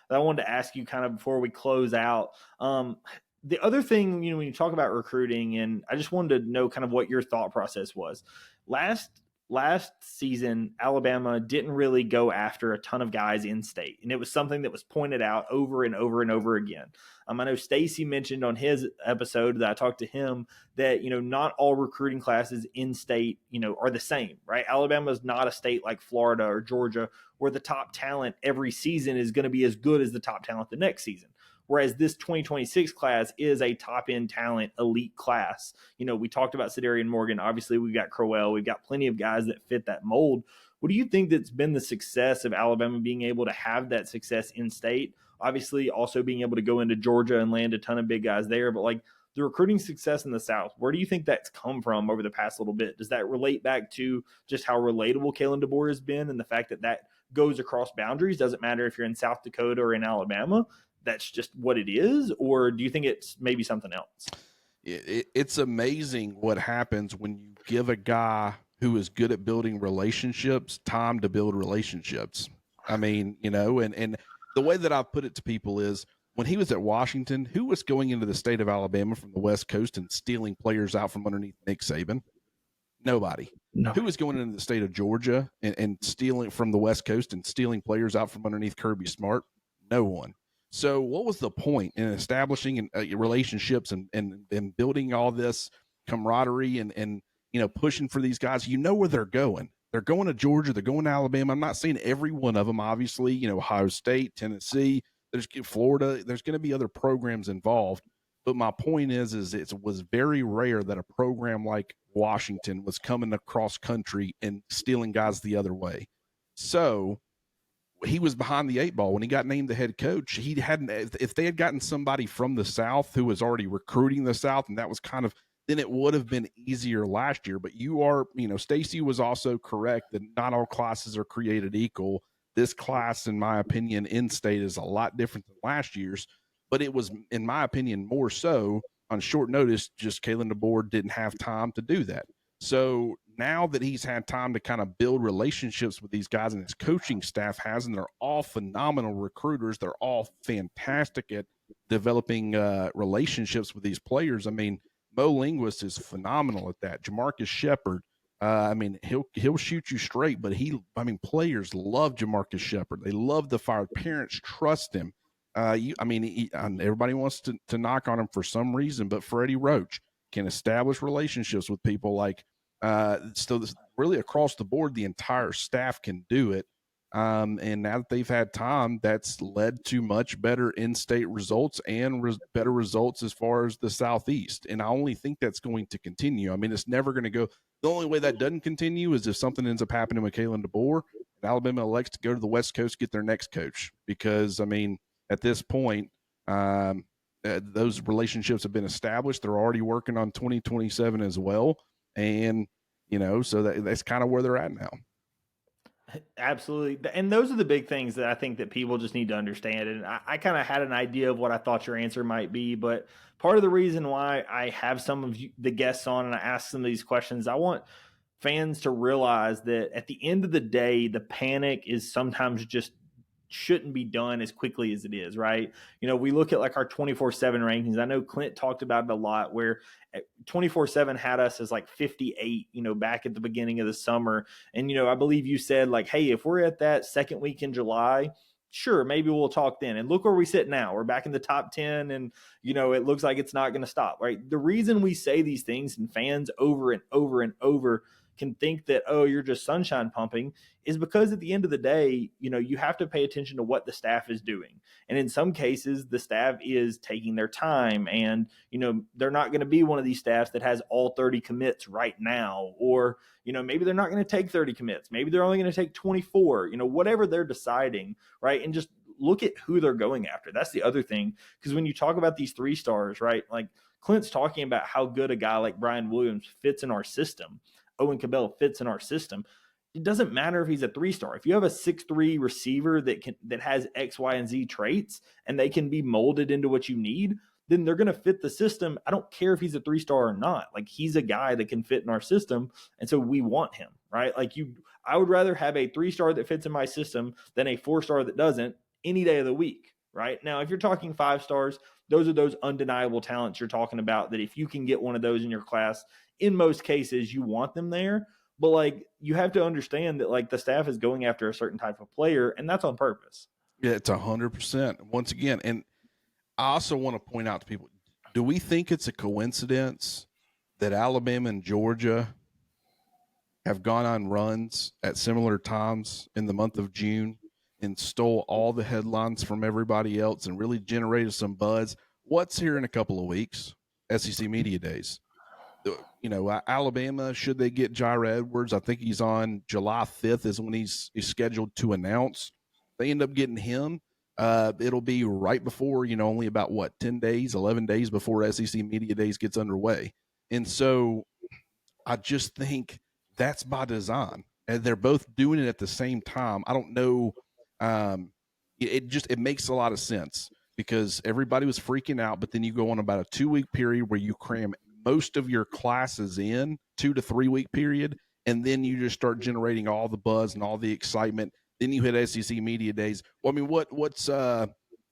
that I wanted to ask you kind of before we close out. The other thing, when you talk about recruiting, and I just wanted to know kind of what your thought process was. Last season, Alabama didn't really go after a ton of guys in state, and it was something that was pointed out over and over and over again. I know Stacy mentioned on his episode that I talked to him that not all recruiting classes in state are the same, right? Alabama is not a state like Florida or Georgia where the top talent every season is going to be as good as the top talent the next season. Whereas this 2026 class is a top-end talent elite class. We talked about Sedarian Morgan. Obviously, we've got Crowell. We've got plenty of guys that fit that mold. What do you think that's been the success of Alabama being able to have that success in state? Obviously, also being able to go into Georgia and land a ton of big guys there. But like the recruiting success in the South, where do you think that's come from over the past little bit? Does that relate back to just how relatable Kalen DeBoer has been and the fact that goes across boundaries? Doesn't matter if you're in South Dakota or in Alabama. That's just what it is, or do you think it's maybe something else? It's amazing what happens when you give a guy who is good at building relationships time to build relationships. And the way that I've put it to people is when he was at Washington, who was going into the state of Alabama from the West Coast and stealing players out from underneath Nick Saban? Nobody. No. Who was going into the state of Georgia and stealing from the West Coast and stealing players out from underneath Kirby Smart? No one. So what was the point in establishing relationships and building all this camaraderie and pushing for these guys? Where they're going. They're going to Georgia. They're going to Alabama. I'm not saying every one of them, obviously, Ohio State, Tennessee, there's Florida. There's going to be other programs involved. But my point is it was very rare that a program like Washington was coming across country and stealing guys the other way. So he was behind the eight ball when he got named the head coach. He hadn't, if they had gotten somebody from the South who was already recruiting the South, and that was then it would have been easier last year. But Stacy was also correct that not all classes are created equal. This class, in my opinion, in-state is a lot different than last year's, but it was, in my opinion, more so on short notice. Just Kalen DeBoer didn't have time to do that. So now that he's had time to kind of build relationships with these guys, and his coaching staff has, and they're all phenomenal recruiters. They're all fantastic at developing relationships with these players. Mo Linguist is phenomenal at that. Jamarcus Shepard, he'll shoot you straight, but players love Jamarcus Shepard. They love the fire. Parents trust him. Everybody wants to knock on him for some reason, but Freddie Roach can establish relationships with people like really across the board. The entire staff can do it. And now that they've had time, that's led to much better in-state results and better results as far as the Southeast. And I only think that's going to continue. It's never going to go. The only way that doesn't continue is if something ends up happening with Kalen DeBoer and Alabama elects to go to the West Coast, get their next coach. Because, at this point, those relationships have been established. They're already working on 2027 as well. And, so that's kind of where they're at now. Absolutely. And those are the big things that I think that people just need to understand. And I kind of had an idea of what I thought your answer might be, but part of the reason why I have some of the guests on and I ask some of these questions, I want fans to realize that at the end of the day, the panic is sometimes just shouldn't be done as quickly as it is, right? We look at like our 24/7 rankings. I know Clint talked about it a lot where 24/7 had us as like 58, back at the beginning of the summer. And, I believe you said like, hey, if we're at that second week in July, sure, maybe we'll talk then. And look where we sit now. We're back in the top 10 and, it looks like it's not going to stop, right? The reason we say these things and fans over and over and over can think that, oh, you're just sunshine pumping is because at the end of the day, you have to pay attention to what the staff is doing. And in some cases, the staff is taking their time and, they're not going to be one of these staffs that has all 30 commits right now. Or, maybe they're not going to take 30 commits. Maybe they're only going to take 24, whatever they're deciding, right? And just look at who they're going after. That's the other thing. Because when you talk about these 3-stars, right, like Clint's talking about how good a guy like Brian Williams fits in our system. Owen Cabell fits in our system. It doesn't matter if he's a 3-star. If you have a 6'3" receiver that has X, Y, and Z traits and they can be molded into what you need, then they're going to fit the system. I don't care if he's a 3-star or not. Like he's a guy that can fit in our system. And so we want him, right? Like I would rather have a 3-star that fits in my system than a 4-star that doesn't. any day of the week, right? Now, if you're talking 5 stars, those are those undeniable talents you're talking about that if you can get one of those in your class, in most cases, you want them there. But like, you have to understand that like the staff is going after a certain type of player, and that's on purpose. Yeah, it's 100%. Once again, and I also want to point out to people, do we think it's a coincidence that Alabama and Georgia have gone on runs at similar times in the month of June and stole all the headlines from everybody else and really generated some buzz? What's here in a couple of weeks? SEC Media Days. You know, Alabama, should they get Jair Edwards? I think he's on July 5th is when he's scheduled to announce. They end up getting him. It'll be right before, you know, only about 10 days, 11 days before SEC Media Days gets underway. And so I just think that's by design. And they're both doing it at the same time. I don't know. It makes a lot of sense because everybody was freaking out, but then you go on about a 2-week period where you cram most of your classes in 2 to 3 week period. And then you just start generating all the buzz and all the excitement. Then you hit SEC Media Days. Well, I mean, what's Paul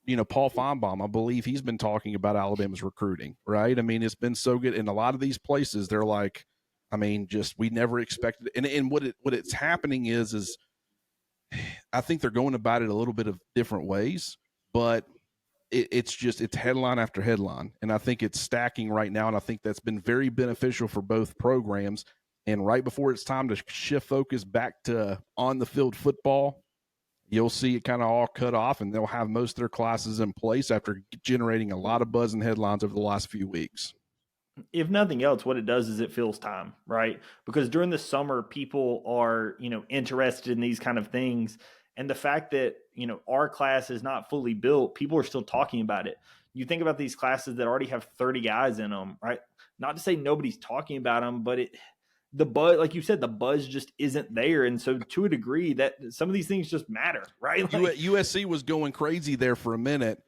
Feinbaum, I believe he's been talking about Alabama's recruiting, right? I mean, it's been so good. In a lot of these places, they're like, I mean, just we never expected it. And what it's happening is I think they're going about it a little bit of different ways, but it's headline after headline. And I think it's stacking right now. And I think that's been very beneficial for both programs. And right before it's time to shift focus back to on the field football, you'll see it kind of all cut off and they'll have most of their classes in place after generating a lot of buzz and headlines over the last few weeks. If nothing else, what it does is it fills time, right? Because during the summer, people are, interested in these kind of things. And the fact that, our class is not fully built, people are still talking about it. You think about these classes that already have 30 guys in them, right? Not to say nobody's talking about them, but the buzz, like you said, the buzz just isn't there. And so to a degree that some of these things just matter, right? Like, USC was going crazy there for a minute.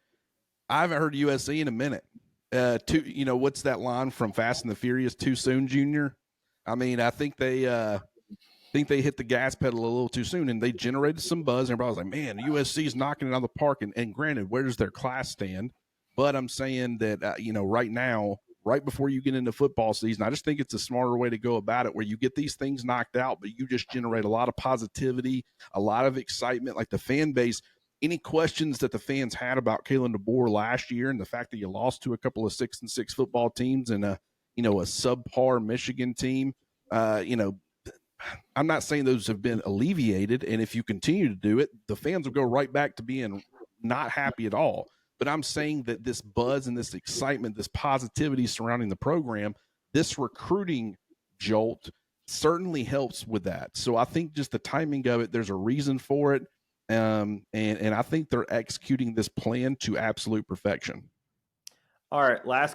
I haven't heard USC in a minute. What's that line from Fast and the Furious? Too soon, Junior. I mean, I think they hit the gas pedal a little too soon, and they generated some buzz. And everybody was like, "Man, USC's knocking it out of the park." And granted, where does their class stand? But I'm saying that right now, right before you get into football season, I just think it's a smarter way to go about it, where you get these things knocked out, but you just generate a lot of positivity, a lot of excitement, like the fan base. Any questions that the fans had about Kalen DeBoer last year and the fact that you lost to a couple of 6-6 football teams and a subpar Michigan team, I'm not saying those have been alleviated. And if you continue to do it, the fans will go right back to being not happy at all. But I'm saying that this buzz and this excitement, this positivity surrounding the program, this recruiting jolt certainly helps with that. So I think just the timing of it, there's a reason for it. And I think they're executing this plan to absolute perfection. All right, last